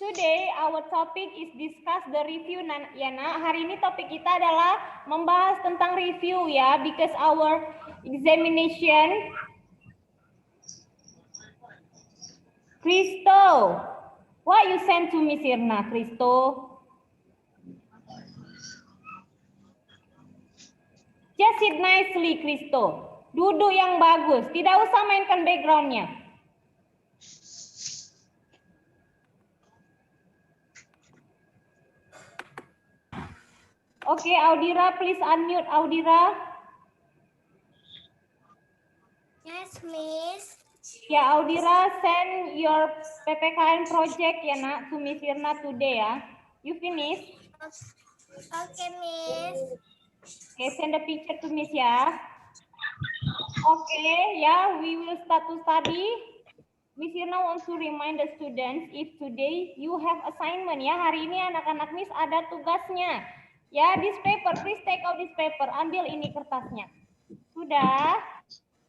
Today our topic is discuss the review ya nak. Hari ini topik kita adalah membahas tentang review ya, because our examination. Kristo, what you send to Miss Irna, Kristo? Just sit nicely, Kristo. Duduk yang bagus, tidak usah mainkan backgroundnya. Oke, Audira, please unmute Audira. Yes, Miss. Ya, Audira, send your PPKN project ya nak to Miss Irna today ya. You finish? Okay, Miss. Okay, send the picture to Miss ya. Okay, yeah, we will start to study. Miss Irna wants to remind the students if today you have assignment ya. Hari ini anak-anak Miss ada tugasnya. Ya, this paper, please take out this paper. Ambil ini kertasnya. Sudah?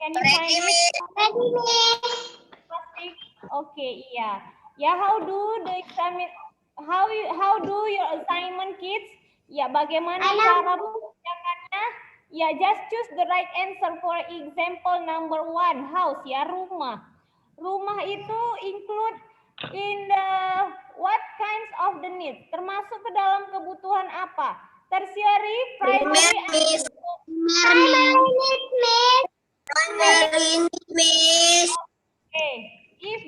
Can you find it? Ready, Miss. Plastic. Okay, iya. Ya, how do the examine? How do your assignment, kids? Ya, bagaimana cara mengerjakannya? Ya, just choose the right answer. For example, number 1, house ya, rumah. Rumah itu include in the what kinds of the needs? Termasuk ke dalam kebutuhan apa? Tertiary, primary, and Miss. okay. If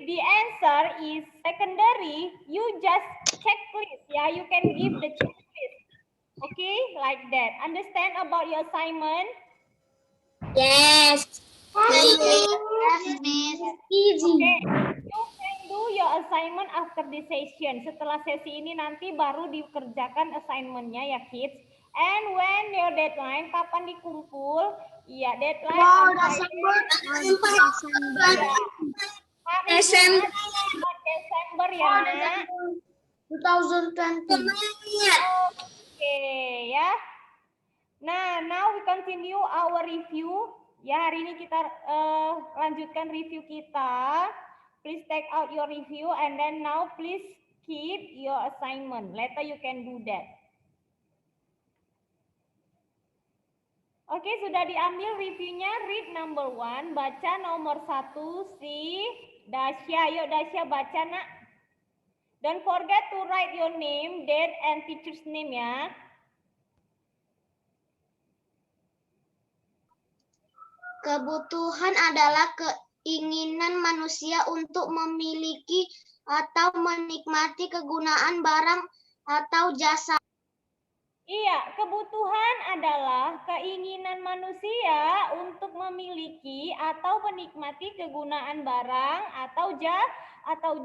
the answer is secondary, you just checklist. Yeah, you can give the checklist. Okay, like that. Understand about your assignment? Yes. Yes, Miss. Easy. Okay, you can do your assignment after the session. Setelah sesi ini nanti baru dikerjakan assignmentnya ya kids. And when your deadline, kapan dikumpul? Iya, deadline. Wow, Desember. Desember ya nak. 2020. Okay ya. Nah, now we continue our review. Ya, hari ini kita lanjutkan review kita. Please take out your review and then now please keep your assignment. Later you can do that. Oke, sudah diambil reviewnya. Read number 1. Baca nomor 1 si Dasya. Yuk Dasya baca nak. Don't forget to write your name, date, and teacher's name ya. Kebutuhan adalah keinginan manusia untuk memiliki atau menikmati kegunaan barang atau jasa. Iya, kebutuhan adalah keinginan manusia untuk memiliki atau menikmati kegunaan barang atau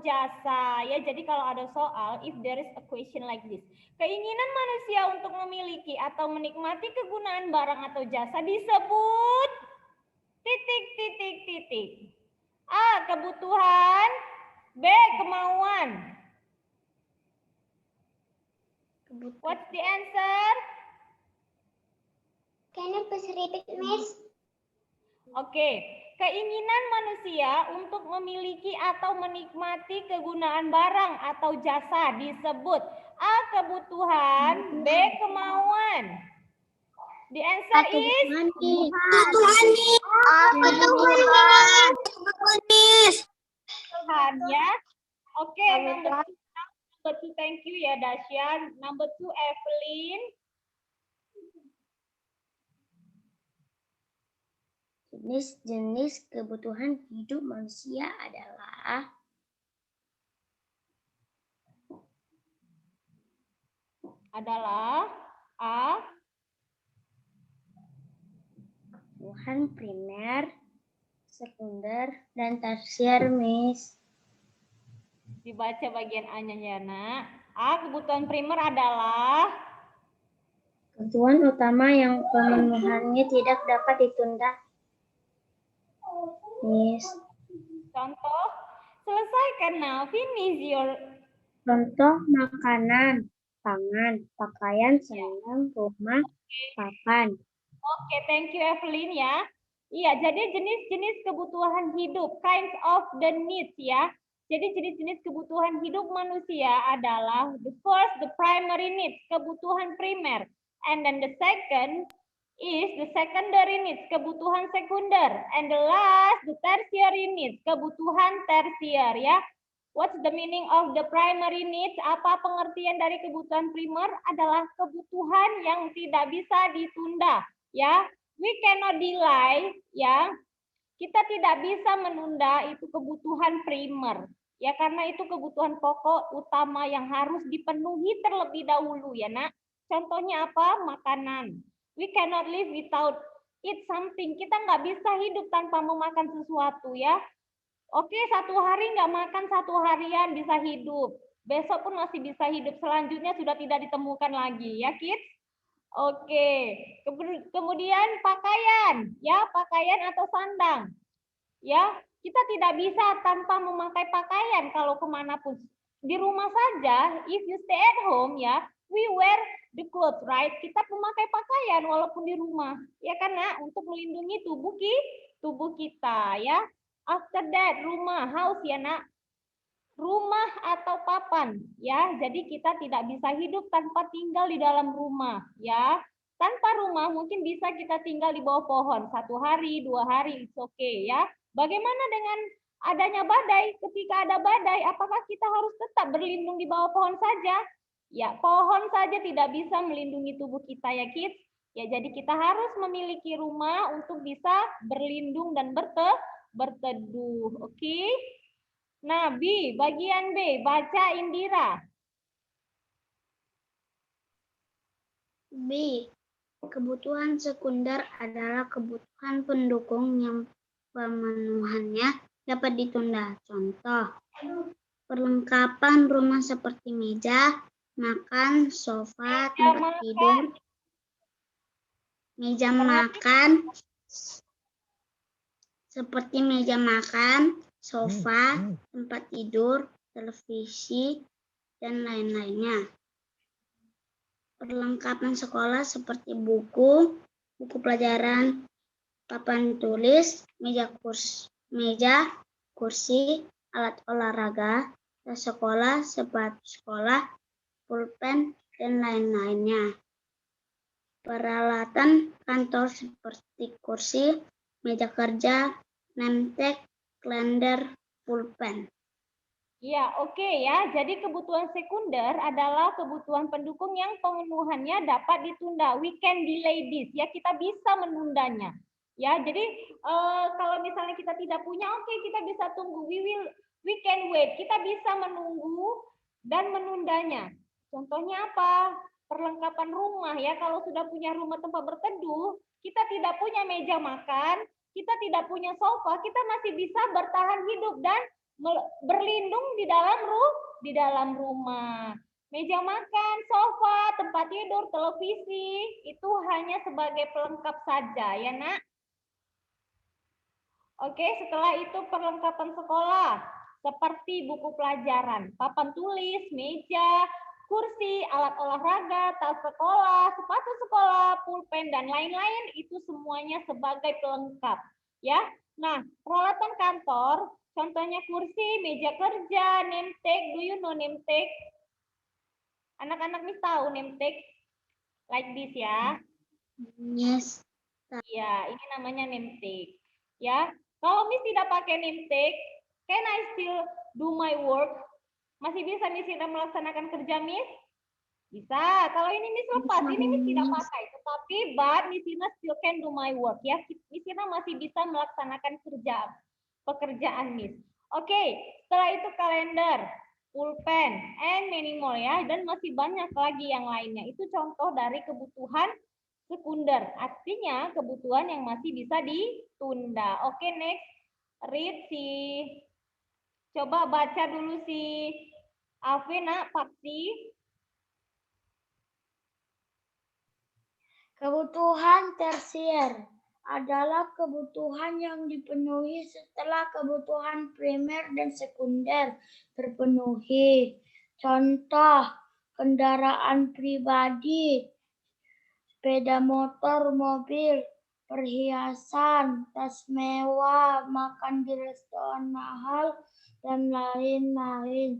jasa. Ya, jadi kalau ada soal, if there is a question like this, keinginan manusia untuk memiliki atau menikmati kegunaan barang atau jasa disebut titik. A, kebutuhan. B, kemauan. What's the answer? Can you please repeat, Miss? Oke, keinginan manusia untuk memiliki atau menikmati kegunaan barang atau jasa disebut A, kebutuhan, B, kemauan. The answer is kebutuhan ya. Oke, number 2, thank you ya Dasya. Number 2, Evelyn. Jenis-jenis kebutuhan hidup manusia adalah A, kebutuhan primer, sekunder, dan tersier, Miss. dibaca bagian A-nya ya nak. A, kebutuhan primer adalah Kebutuhan utama yang pemenuhannya tidak dapat ditunda, Miss. contoh. Selesaikan now. Finish your. Contoh makanan, pangan, pakaian, sandang, rumah, papan. Oke, thank you Evelyn ya. Iya, jadi jenis-jenis kebutuhan hidup, kinds of the needs ya. Jadi jenis-jenis kebutuhan hidup manusia adalah the first, the primary needs, kebutuhan primer. And then the second is the secondary needs, kebutuhan sekunder. And the last, the tertiary needs, kebutuhan tersier ya. What's the meaning of the primary needs? Apa pengertian dari kebutuhan primer? Adalah kebutuhan yang tidak bisa ditunda ya. We cannot delay ya. Kita tidak bisa menunda itu kebutuhan primer. Ya karena itu kebutuhan pokok utama yang harus dipenuhi terlebih dahulu ya nak. Contohnya apa? Makanan. We cannot live without eat something. Kita nggak bisa hidup tanpa memakan sesuatu ya. Oke, satu hari nggak makan satu harian bisa hidup. Besok pun masih bisa hidup. Selanjutnya sudah tidak ditemukan lagi ya kids. Oke, kemudian pakaian, ya pakaian atau sandang, ya kita tidak bisa tanpa memakai pakaian kalau kemanapun. Di rumah saja, if you stay at home, ya we wear the clothes, right? Kita memakai pakaian walaupun di rumah, ya karena untuk melindungi tubuh kita, ya. After that, rumah, house, ya nak. Rumah atau papan ya. Jadi kita tidak bisa hidup tanpa tinggal di dalam rumah ya. Tanpa rumah mungkin bisa kita tinggal di bawah pohon 1 hari, 2 hari, it's okay ya. Bagaimana dengan adanya badai? Ketika ada badai, apakah kita harus tetap berlindung di bawah pohon saja? Ya, pohon saja tidak bisa melindungi tubuh kita ya kids. Ya, jadi kita harus memiliki rumah untuk bisa berlindung dan berteduh. Oke? Nah, B, bagian B, baca Indira. B. Kebutuhan sekunder adalah kebutuhan pendukung yang pemenuhannya dapat ditunda. Contoh, perlengkapan rumah seperti meja, makan, sofa, tempat tidur, meja makan, seperti meja makan, sofa, tempat tidur, televisi, dan lain-lainnya. Perlengkapan sekolah seperti buku pelajaran, papan tulis, meja, kursi, alat olahraga, tas sekolah, sepatu sekolah, pulpen, dan lain-lainnya. Peralatan kantor seperti kursi, meja kerja, name tag, kalender, pulpen. Ya, oke ya. Jadi kebutuhan sekunder adalah kebutuhan pendukung yang pemenuhannya dapat ditunda. We can delay this. Ya, kita bisa menundanya. Ya, jadi kalau misalnya kita tidak punya, oke, kita bisa tunggu. We can wait. Kita bisa menunggu dan menundanya. Contohnya apa? Perlengkapan rumah ya. Kalau sudah punya rumah tempat berteduh, kita tidak punya meja makan, kita tidak punya sofa, kita masih bisa bertahan hidup dan berlindung di dalam rumah. Meja makan, sofa, tempat tidur, televisi itu hanya sebagai pelengkap saja ya nak. Oke, setelah itu perlengkapan sekolah seperti buku pelajaran, papan tulis, meja, kursi, alat olahraga, tas sekolah, sepatu sekolah, pulpen dan lain-lain itu semuanya sebagai pelengkap ya. Nah, peralatan kantor contohnya kursi, meja kerja, name tag. Do you know name tag? Anak-anak nih tahu name tag? Like this ya. Yes. Ya, ini namanya name tag. Ya, kalau Miss tidak pakai name tag, can I still do my work? Masih bisa Miss tidak melaksanakan kerja Miss? Bisa. Kalau ini Miss lepas, ini Miss tidak pakai. Tetapi but Miss Ina still can do my work ya. Miss Ina masih bisa melaksanakan pekerjaan Miss. Oke, setelah itu kalender, pulpen, and many more ya. Dan masih banyak lagi yang lainnya. Itu contoh dari kebutuhan sekunder. Artinya kebutuhan yang masih bisa ditunda. Oke, next. Read si. Coba baca dulu si Afina, Paksi. Kebutuhan tersier adalah kebutuhan yang dipenuhi setelah kebutuhan primer dan sekunder terpenuhi. Contoh, kendaraan pribadi, sepeda motor, mobil, perhiasan, tas mewah, makan di restoran mahal, dan lain-lain.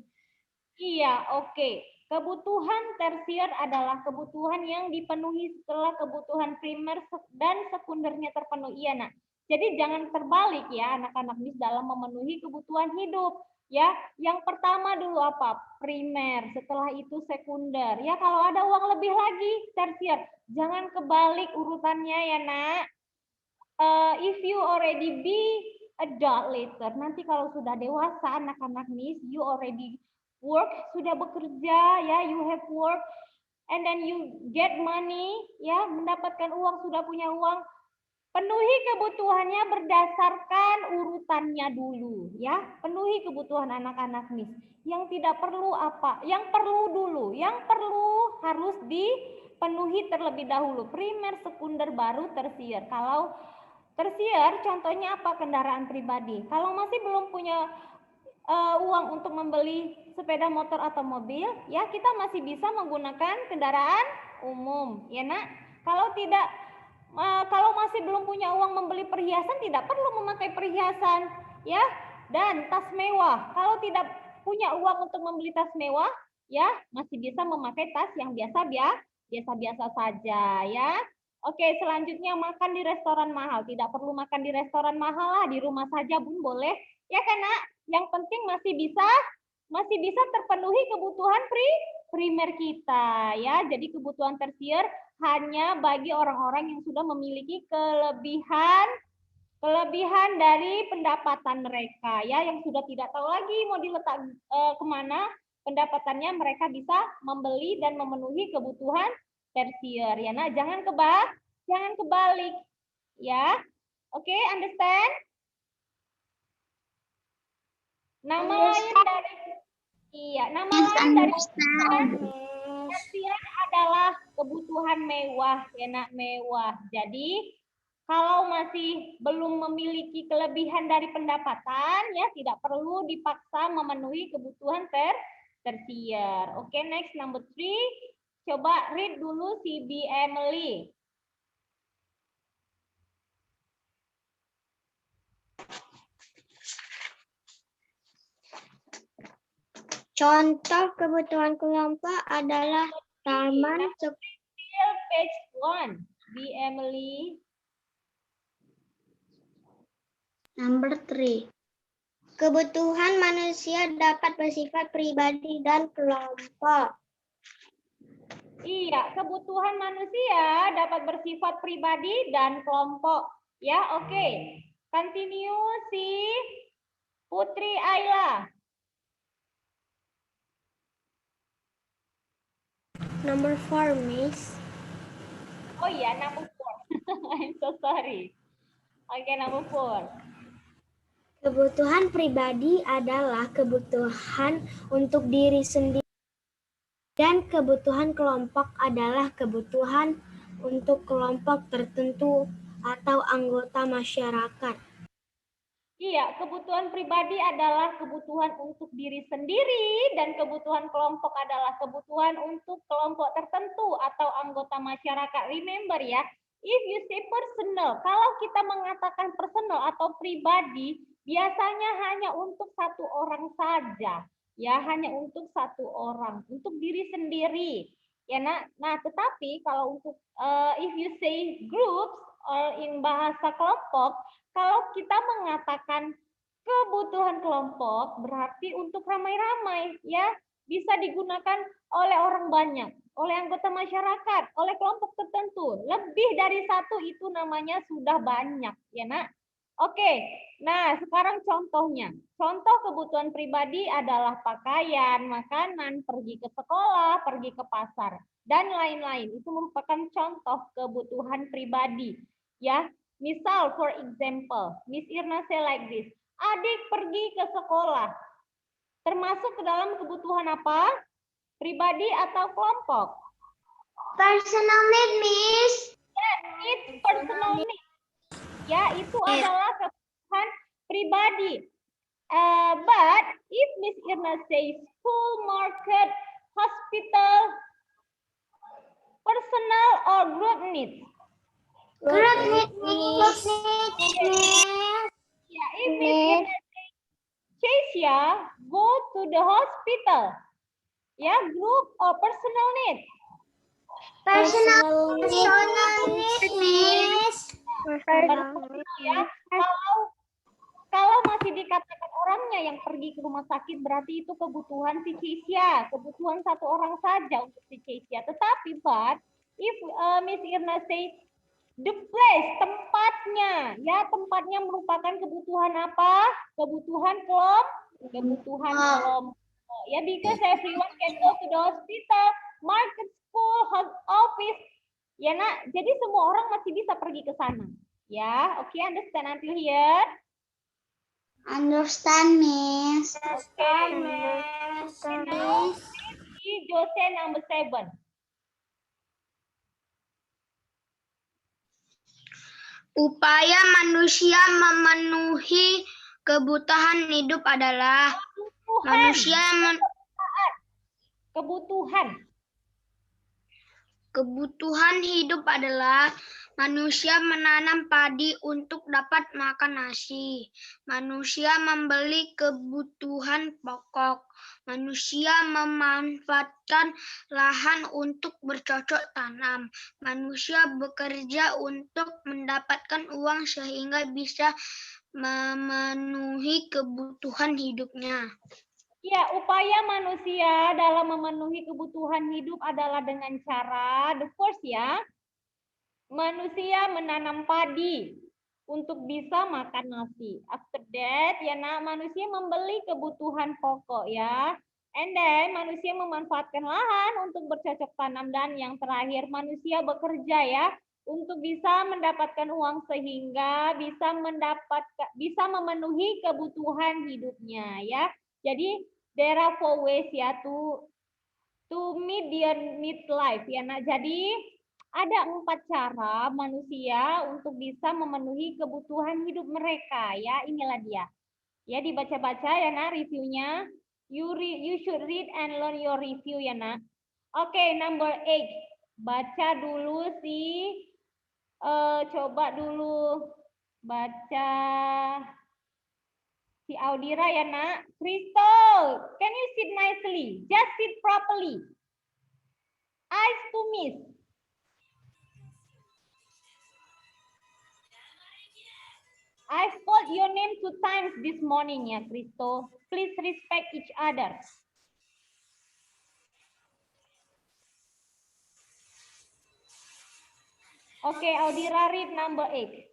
Iya, oke. Kebutuhan tersier adalah kebutuhan yang dipenuhi setelah kebutuhan primer dan sekundernya terpenuhi. Iya, nak. Jadi jangan terbalik ya anak-anak Miss dalam memenuhi kebutuhan hidup. Ya, yang pertama dulu apa? Primer, setelah itu sekunder. Ya, kalau ada uang lebih lagi tersier. Jangan kebalik urutannya ya, nak. If you already be adult later, nanti kalau sudah dewasa anak-anak Miss, you already work, sudah bekerja ya, you have work, and then you get money, ya, mendapatkan uang, sudah punya uang, penuhi kebutuhannya berdasarkan urutannya dulu, ya, penuhi kebutuhan anak-anak Miss. Yang tidak perlu apa? Yang perlu dulu, yang perlu harus dipenuhi terlebih dahulu, primer, sekunder, baru tersier. Kalau tersier contohnya apa? Kendaraan pribadi. Kalau masih belum punya uang untuk membeli sepeda motor atau mobil, ya kita masih bisa menggunakan kendaraan umum, ya nak. Kalau tidak, kalau masih belum punya uang membeli perhiasan, tidak perlu memakai perhiasan, ya. Dan tas mewah. Kalau tidak punya uang untuk membeli tas mewah, ya masih bisa memakai tas yang biasa-biasa saja, ya. Oke, selanjutnya makan di restoran mahal. Tidak perlu makan di restoran mahal lah, di rumah saja pun boleh. Ya kan, nak? Yang penting masih bisa terpenuhi kebutuhan primer kita, ya. Jadi kebutuhan tersier hanya bagi orang-orang yang sudah memiliki kelebihan dari pendapatan mereka, ya, yang sudah tidak tahu lagi mau diletak kemana pendapatannya, mereka bisa membeli dan memenuhi kebutuhan tersier, ya. Nah, jangan kebalik, ya. Oke, understand? Nama lain dari tersier adalah kebutuhan mewah, ya nak, mewah. Jadi kalau masih belum memiliki kelebihan dari pendapatan, ya tidak perlu dipaksa memenuhi kebutuhan tersier. Oke, next number 3. Coba read dulu si B. Emily. Contoh kebutuhan kelompok adalah taman, page 1. B. Emily. Number 3. Kebutuhan manusia dapat bersifat pribadi dan kelompok. Iya, kebutuhan manusia dapat bersifat pribadi dan kelompok. Ya, oke. Continue si Putri Ayla. Number 4, Miss. Oh iya, number 4. I'm so sorry. Oke, number 4. Kebutuhan pribadi adalah kebutuhan untuk diri sendiri. Dan kebutuhan kelompok adalah kebutuhan untuk kelompok tertentu atau anggota masyarakat. Iya, kebutuhan pribadi adalah kebutuhan untuk diri sendiri dan kebutuhan kelompok adalah kebutuhan untuk kelompok tertentu atau anggota masyarakat. Remember ya, if you say personal, kalau kita mengatakan personal atau pribadi, biasanya hanya untuk satu orang saja. Ya, hanya untuk satu orang, untuk diri sendiri. Ya, nah tetapi kalau untuk if you say groups or in bahasa kelompok, kalau kita mengatakan kebutuhan kelompok berarti untuk ramai-ramai, ya, bisa digunakan oleh orang banyak, oleh anggota masyarakat, oleh kelompok tertentu. Lebih dari satu itu namanya sudah banyak, ya nak. Oke, nah sekarang contohnya. Contoh kebutuhan pribadi adalah pakaian, makanan, pergi ke sekolah, pergi ke pasar, dan lain-lain. Itu merupakan contoh kebutuhan pribadi. Ya, misal, for example, Miss Irna say like this. Adik pergi ke sekolah. Termasuk ke dalam kebutuhan apa? Pribadi atau kelompok? Personal need, Miss. Yes, it's personal need. Ya, itu adalah kebutuhan pribadi. But if Miss Irna says school, market, hospital, personal or group needs? Group need, Miss. Ya, if Miss Irna says Chesya go to the hospital. Ya, group or personal need. Personal need, Miss. Ya, kalau masih dikatakan orangnya yang pergi ke rumah sakit berarti itu kebutuhan si Chesya, kebutuhan satu orang saja untuk si Chesya. Tetapi but if Miss Irna say the place, tempatnya, ya tempatnya merupakan kebutuhan apa? Kebutuhan kelompok. Ya, because everyone can go to the hospital, market, school, office. Ya nak, jadi semua orang masih bisa pergi ke sana. Ya, oke, understand until here? Understand, Miss. Okay, Miss. Now, Jose number 7. Upaya manusia memenuhi kebutuhan hidup adalah Kebutuhan hidup adalah manusia menanam padi untuk dapat makan nasi. Manusia membeli kebutuhan pokok. Manusia memanfaatkan lahan untuk bercocok tanam. Manusia bekerja untuk mendapatkan uang sehingga bisa memenuhi kebutuhan hidupnya. Ya, upaya manusia dalam memenuhi kebutuhan hidup adalah dengan cara, the first ya, manusia menanam padi untuk bisa makan nasi. After that, ya nak, manusia membeli kebutuhan pokok ya. And then, manusia memanfaatkan lahan untuk bercocok tanam. Dan yang terakhir, manusia bekerja ya, untuk bisa mendapatkan uang sehingga bisa memenuhi kebutuhan hidupnya ya. Jadi, there are 4 ways ya to meet their need life ya nak. Jadi ada 4 cara manusia untuk bisa memenuhi kebutuhan hidup mereka ya. Inilah dia. Ya, dibaca-baca ya nak reviewnya. You should read and learn your review ya nak. Oke, number 8. Baca dulu sih. Coba dulu baca si Audira ya nak. Crystal, can you sit nicely? Just sit properly. Eyes to miss. I've called your name 2 times this morning ya, Crystal. Please respect each other. Oke, Audira read number 8.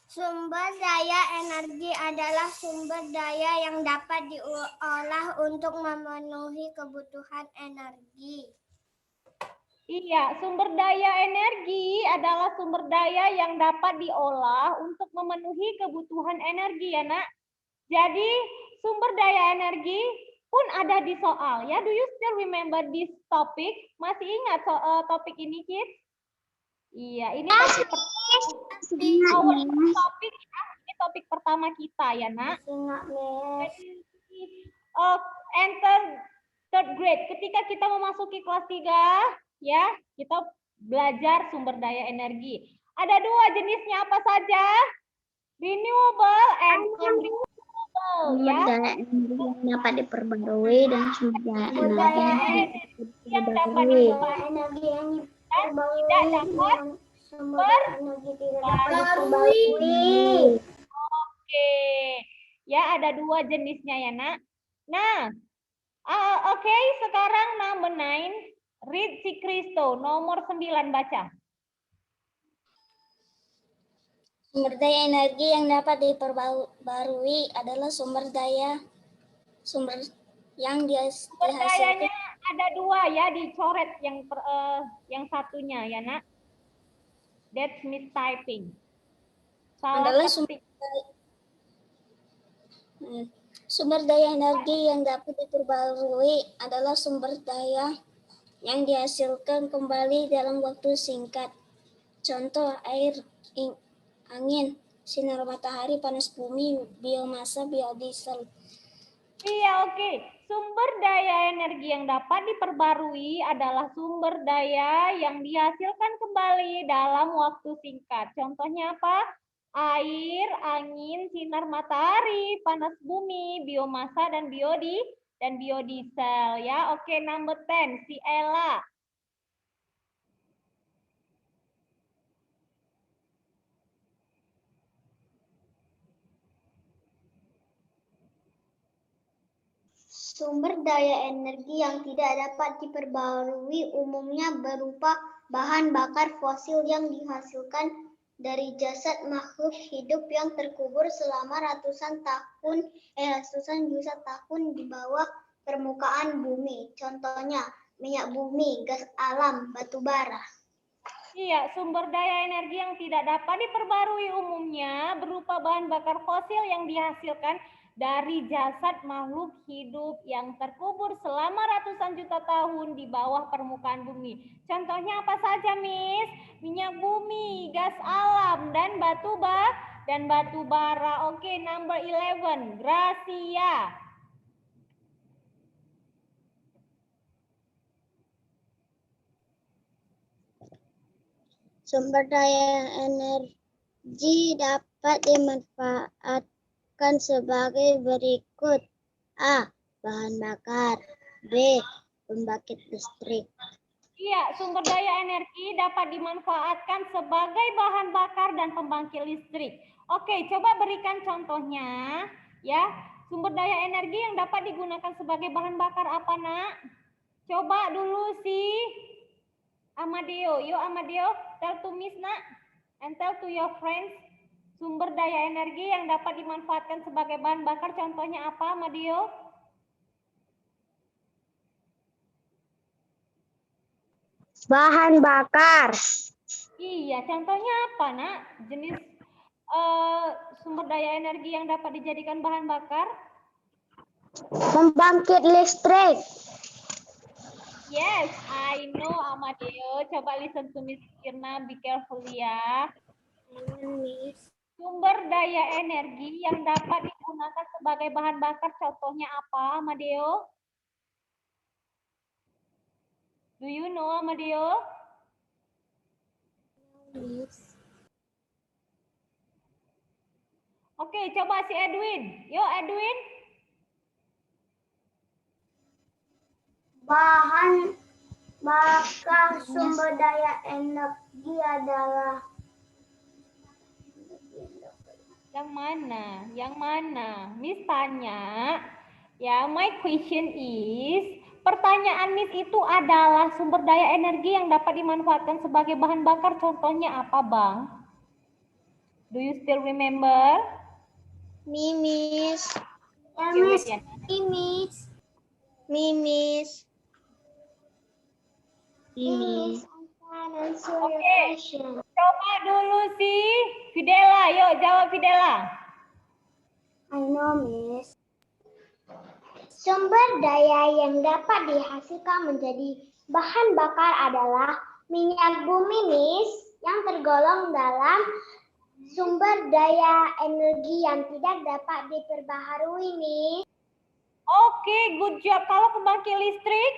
Sumber daya energi adalah sumber daya yang dapat diolah untuk memenuhi kebutuhan energi. Iya, sumber daya energi adalah sumber daya yang dapat diolah untuk memenuhi kebutuhan energi ya nak. Jadi sumber daya energi pun ada di soal ya. Do you still remember this topic? Masih ingat topik ini kids? Iya, ini topik ini topik pertama kita ya nak. Enter third grade. Ketika kita memasuki kelas 3 ya, kita belajar sumber daya energi. Ada 2 jenisnya apa saja? Renewable and non-renewable ya. Sumber daya energi yang dapat diperbarui dan sumber daya energi yang dapat diperbarui dan tidak dapat diperbarui. Oke. Ya, ada 2 jenisnya ya, nak. Nah, oke, sekarang number 9, read si Kristo, nomor 9 baca. Sumber daya energi yang dapat diperbarui adalah sumber yang Sumber dayanya ada 2 ya, dicoret yang satunya ya nak. That's mistyping. Adalah sumber daya energi yang dapat diperbarui adalah sumber daya yang dihasilkan kembali dalam waktu singkat. Contoh air, angin, sinar matahari, panas bumi, biomasa, biodiesel. Iya, oke. Sumber daya energi yang dapat diperbarui adalah sumber daya yang dihasilkan kembali dalam waktu singkat. Contohnya apa? Air, angin, sinar matahari, panas bumi, biomasa dan biodiesel ya. Oke, number 10 si Ella. Sumber daya energi yang tidak dapat diperbarui umumnya berupa bahan bakar fosil yang dihasilkan dari jasad makhluk hidup yang terkubur selama ratusan juta tahun di bawah permukaan bumi. Contohnya minyak bumi, gas alam, batu bara. Iya, sumber daya energi yang tidak dapat diperbarui umumnya berupa bahan bakar fosil yang dihasilkan dari jasad makhluk hidup yang terkubur selama ratusan juta tahun di bawah permukaan bumi. Contohnya apa saja, Miss? Minyak bumi, gas alam, dan batu bara. Oke, number 11, Gracia. Sumber daya energi dapat dimanfaatkan sebagai berikut. A. Bahan bakar. B. Pembangkit listrik. Iya, sumber daya energi dapat dimanfaatkan sebagai bahan bakar dan pembangkit listrik. Oke, coba berikan contohnya. Ya, sumber daya energi yang dapat digunakan sebagai bahan bakar apa, Nak? Coba dulu si Amadeo. Yuk, Amadeo, tell to Miss, Nak. And tell to your friends. Sumber daya energi yang dapat dimanfaatkan sebagai bahan bakar, contohnya apa, Amadeo? Bahan bakar. Iya, contohnya apa, Nak? Jenis sumber daya energi yang dapat dijadikan bahan bakar? Pembangkit listrik. Yes, I know, Amadeo. Coba listen to Miss Kirna, be careful ya. Sumber daya energi yang dapat digunakan sebagai bahan bakar, contohnya apa, Amadeo? Do you know, Amadeo? Oke, coba si Edwin. Yuk, Edwin. Bahan bakar sumber daya energi adalah Yang mana? Yang mana? Miss tanya. Ya, my question is, pertanyaan Miss itu adalah sumber daya energi yang dapat dimanfaatkan sebagai bahan bakar. Contohnya apa, Bang? Do you still remember? Mimis. Okay, wait ya. Mimis. Oke, coba dulu si Fidela. Yuk, jawab Fidela. I know, Miss. Sumber daya yang dapat dihasilkan menjadi bahan bakar adalah minyak bumi, Miss, yang tergolong dalam sumber daya energi yang tidak dapat diperbaharui, Miss. Oke, good job. Kalau pembangkit listrik,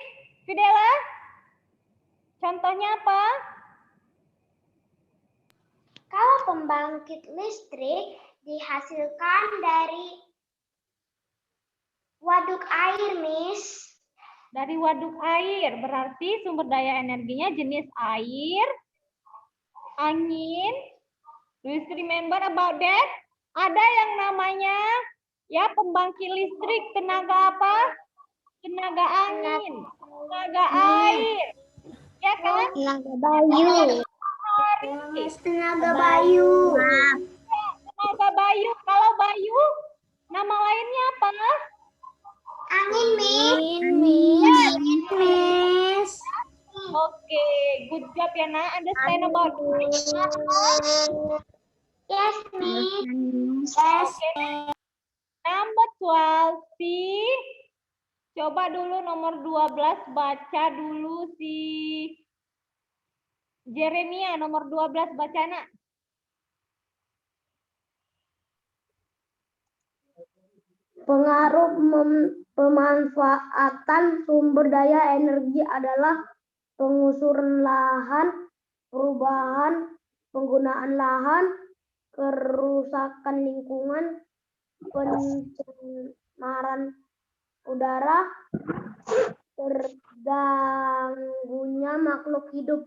Fidela? Contohnya apa? Kalau pembangkit listrik dihasilkan dari waduk air, Miss. Dari waduk air, berarti sumber daya energinya jenis air, angin. Do you remember about that? Ada yang namanya ya pembangkit listrik tenaga apa? Tenaga angin, tenaga air. Ya kan? Tenaga bayu. Tenaga bayu. Tenaga bayu. Kalau bayu, nama lainnya apa? Angin, Miss. Miss. Oke, good job ya, Nak. Understand about it. Yes, Miss. Yes. Number 12, si. Coba dulu nomor 12, baca dulu si Jeremia, nomor 12, baca, Nak. Pengaruh pemanfaatan sumber daya energi adalah pengusuran lahan, perubahan penggunaan lahan, kerusakan lingkungan, pencemaran udara, terganggunya makhluk hidup.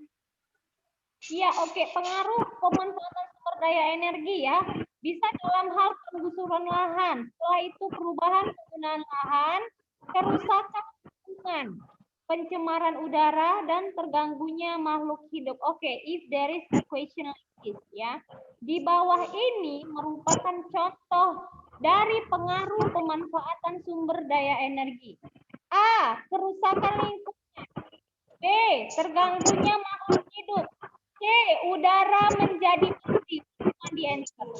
Iya, oke. Pengaruh pemanfaatan sumber daya energi ya. Bisa dalam hal penggusuran lahan. Setelah itu perubahan penggunaan lahan, kerusakan lingkungan, pencemaran udara, dan terganggunya makhluk hidup. Oke, if there is a question like this ya. Di bawah ini merupakan contoh dari pengaruh pemanfaatan sumber daya energi. A. Kerusakan lingkungan. B. Terganggunya makhluk hidup. C. Udara menjadi bersih. Semua di answer.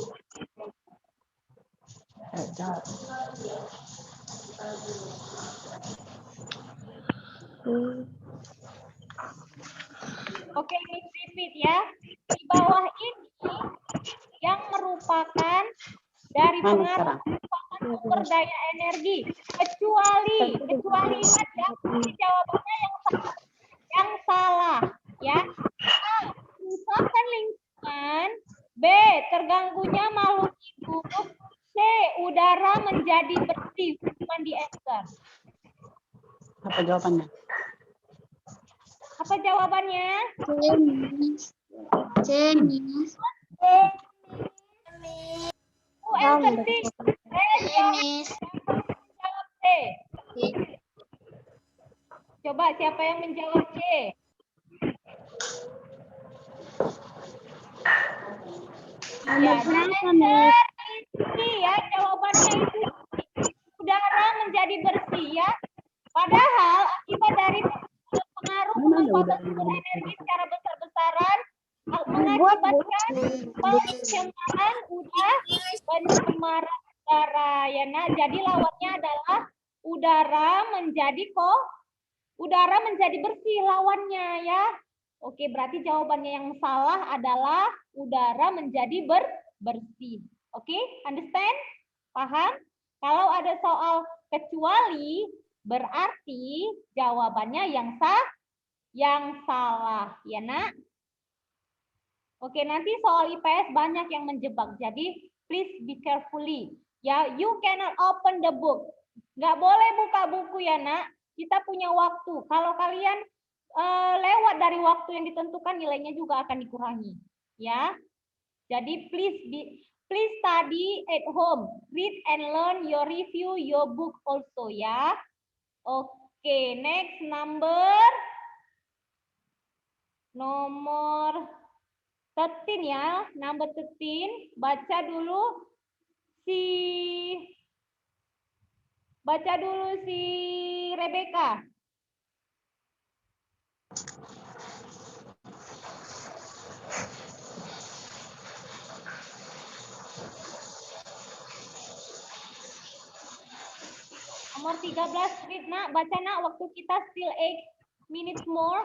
Oke, Miss repeat ya. Di bawah ini yang merupakan dari pengaruh pemanfaatan sumber daya energi. Kecuali ingat ya, ini jawabannya yang salah ya. A. Kerusakan lingkungan. B. Terganggunya makhluk hidup. C. Udara menjadi bersih. Cuma di answer. Apa jawabannya? Apa jawabannya? C. Who answer C? Jawab C. Coba siapa yang menjawab C? Ya, ya, jawabannya itu udara menjadi bersih ya. Padahal akibat dari pengaruh pemanfaatan sumber energi secara besar-besaran mengakibatkan pencemaran udara ya nak. Jadi lawannya adalah udara menjadi bersih lawannya ya. Oke, berarti jawabannya yang salah adalah udara menjadi bersih. Oke, understand? Paham? Kalau ada soal kecuali berarti jawabannya yang salah ya nak. Oke, nanti soal IPS banyak yang menjebak. Jadi please be carefully. Ya, you cannot open the book. Nggak boleh buka buku ya nak. Kita punya waktu. Kalau kalian lewat dari waktu yang ditentukan, nilainya juga akan dikurangi. Ya. Jadi please study at home. Read and learn your review your book also ya. Oke, next nomor 13 ya, number 13. Baca dulu si Rebecca. Nomor 13, read nak, baca nak, waktu kita still 8 minutes more.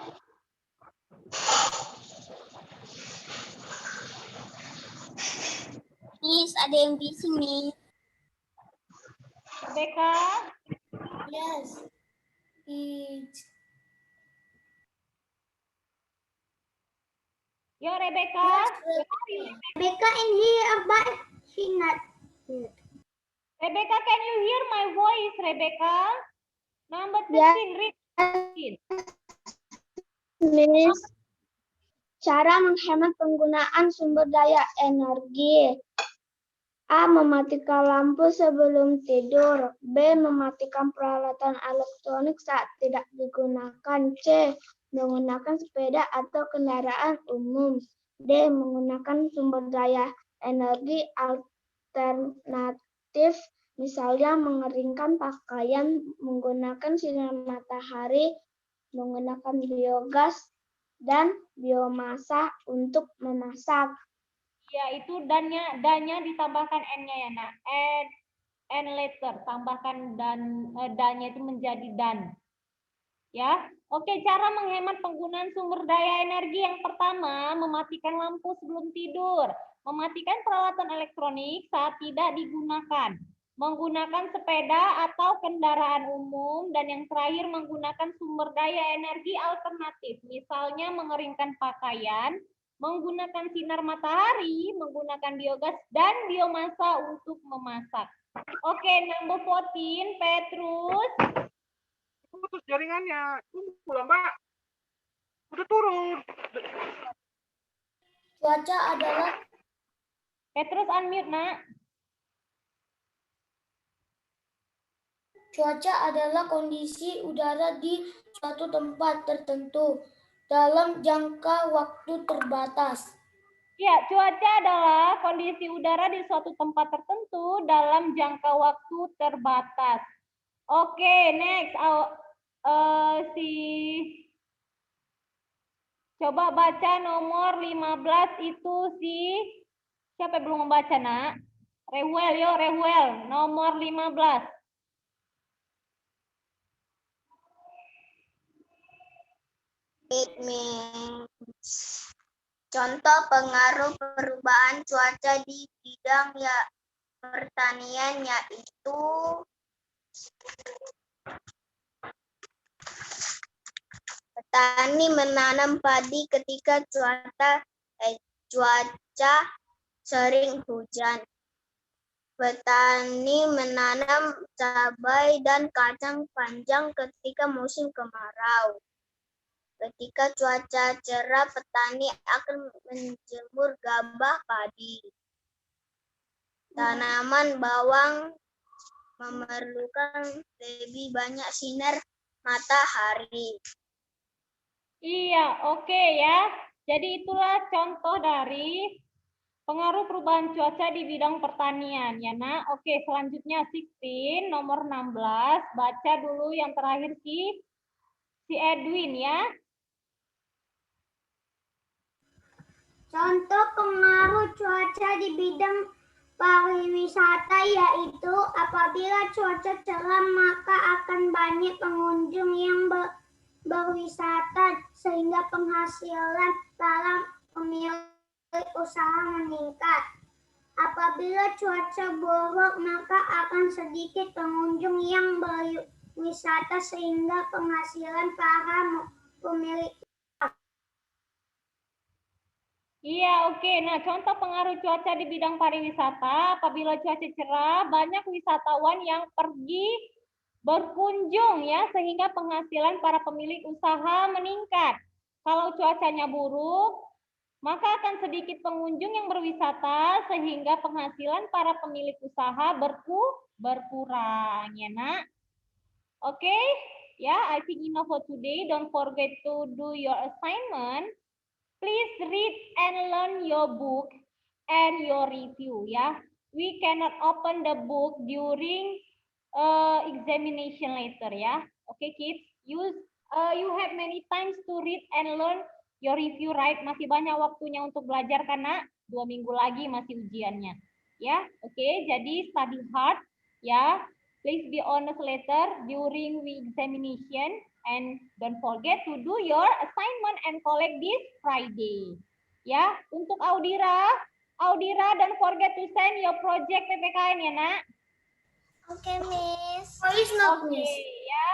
Miss, ada yang bising nih. Rebecca, Yes. yo Rebecca. Rebecca in here, but she not here. Rebecca, can you hear my voice, Rebecca? Number 13, read. Miss, cara menghemat penggunaan sumber daya energi. A. Mematikan lampu sebelum tidur. B. Mematikan peralatan elektronik saat tidak digunakan. C. Menggunakan sepeda atau kendaraan umum. D. Menggunakan sumber daya energi alternatif, misalnya mengeringkan pakaian, menggunakan sinar matahari, menggunakan biogas, dan biomasa untuk memasak. Ya, itu dannya ditambahkan n-nya ya nak. N letter, tambahkan dannya itu menjadi dan. Ya, oke, cara menghemat penggunaan sumber daya energi yang pertama, mematikan lampu sebelum tidur, mematikan peralatan elektronik saat tidak digunakan, menggunakan sepeda atau kendaraan umum, dan yang terakhir menggunakan sumber daya energi alternatif, misalnya mengeringkan pakaian, menggunakan sinar matahari, menggunakan biogas dan biomasa untuk memasak. Oke, number 14, Petrus. Putus jaringannya. Tunggu lah, Mbak. Udah turun. Cuaca adalah Petrus unmute, Nak. Cuaca adalah kondisi udara di suatu tempat tertentu dalam jangka waktu terbatas. Ya, cuaca adalah kondisi udara di suatu tempat tertentu dalam jangka waktu terbatas. Oke, next. Coba baca nomor 15 itu siapa yang belum membaca, Nak? Rewel, yo Rewel, nomor 15. It means contoh pengaruh perubahan cuaca di bidang pertanian yaitu petani menanam padi ketika cuaca sering hujan. Petani menanam cabai dan kacang panjang ketika musim kemarau. Ketika cuaca cerah, petani akan menjemur gabah padi. Tanaman bawang memerlukan lebih banyak sinar matahari. Iya, oke ya. Jadi itulah contoh dari pengaruh perubahan cuaca di bidang pertanian ya, Nak. Oke, selanjutnya 16 nomor 16. Baca dulu yang terakhir si Edwin ya. Contoh pengaruh cuaca di bidang pariwisata yaitu apabila cuaca cerah maka akan banyak pengunjung yang berwisata sehingga penghasilan para pemilik usaha meningkat. Apabila cuaca buruk maka akan sedikit pengunjung yang berwisata sehingga penghasilan para pemilik. Iya, oke. Nah, contoh pengaruh cuaca di bidang pariwisata, apabila cuaca cerah, banyak wisatawan yang pergi berkunjung ya, sehingga penghasilan para pemilik usaha meningkat. Kalau cuacanya buruk, maka akan sedikit pengunjung yang berwisata, sehingga penghasilan para pemilik usaha berkurang, ya, Nak. Oke, ya, I think enough for today. Don't forget to do your assignment. Please read and learn your book and your review ya. We cannot open the book during examination later ya. Okay kids, you have many times to read and learn your review, right? Masih banyak waktunya untuk belajar karena 2 minggu lagi masih ujiannya. Ya, oke. Jadi study hard ya. Please be honest later during examination. And don't forget to do your assignment and collect this Friday. Ya, untuk Audira, don't forget to send your project PPKN ya, Nak. Oke, Miss. Oke, ya.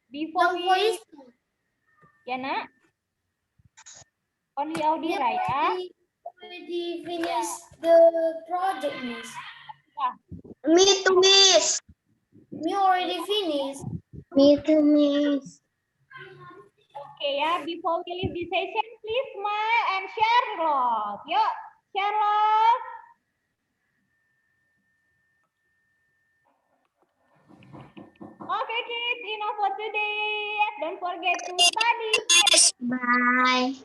Before we... Ya, Nak. Only Audira ya. Already finish the project, Miss. Ya. Me too, Miss. Me already finished. Me too, Miss. Okay, ya. Before we leave this session, please smile and share love. Yuk, share love. Okay, kids, enough for today. Don't forget to study. Bye.